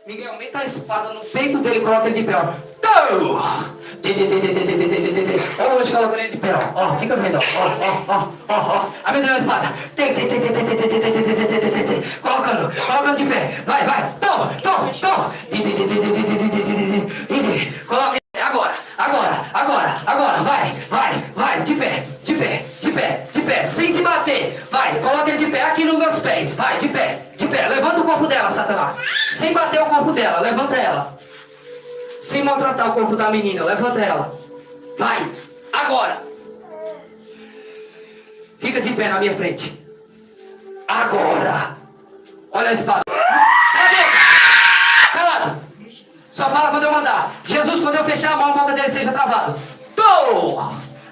Miguel, meta a espada no peito dele e coloca ele de pé, ó. Tô! Olha hoje colocando ele de pé, ó. Fica vendo, ó. Abrindo a espada. Colocando de pé. Vai. Toma. Coloca ele. Agora. Vai. De pé. Sem se bater. Vai, coloca ele de pé aqui nos meus pés. Vai, de pé. Levanta o corpo dela, Satanás. Sem bater o corpo dela, levanta ela. Sem maltratar o corpo da menina, levanta ela. Vai, agora. Fica de pé na minha frente. Agora. Olha a espada. Calado. Só fala quando eu mandar. Jesus, quando eu fechar a mão, a boca dele seja travada. Tô!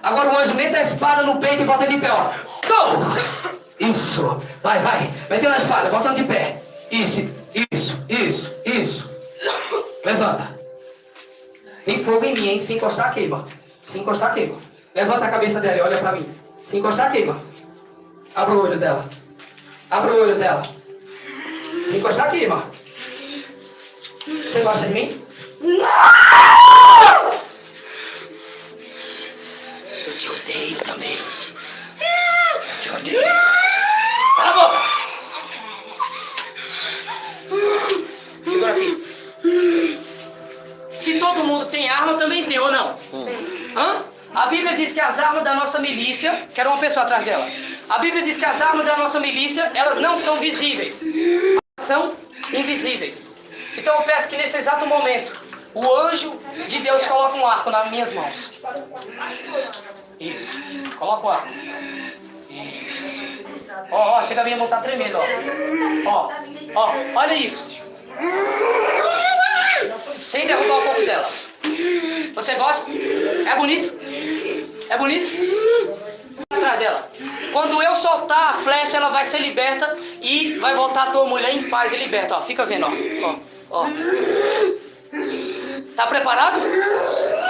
Agora o anjo mete a espada no peito e bota ele de pé, ó. Tô! Isso. Vai. Meteu na espada, botando de pé. Isso. Levanta. Tem fogo em mim, hein? Se encostar, queima. Levanta a cabeça dela e olha pra mim. Se encostar, queima. Abra o olho dela. Se encostar, queima. Você gosta de mim? Não! Eu te odeio também. Cala a boca! Segura aqui. Se todo mundo tem arma, eu também tenho, ou não? Sim. Hã? A Bíblia diz que as armas da nossa milícia... Quero uma pessoa atrás dela. A Bíblia diz que as armas da nossa milícia, elas não são visíveis. São invisíveis. Então eu peço que nesse exato momento, o anjo de Deus coloque um arco nas minhas mãos. Isso. Coloca o arco. Isso. Ó, chega a minha mão, tá tremendo, ó. Olha isso. Sem derrubar o corpo dela. Você gosta? É bonito? Atrás dela. Quando eu soltar a flecha, ela vai ser liberta e vai voltar a tua mulher em paz e liberta. Ó, fica vendo, ó. Tá preparado?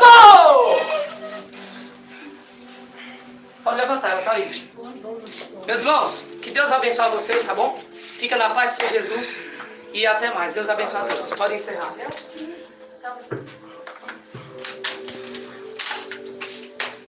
Pô! Pode levantar, ela tá livre. Meus irmãos, que Deus abençoe vocês, tá bom? Fica na paz do Senhor Jesus e até mais. Deus abençoe a todos. Podem encerrar.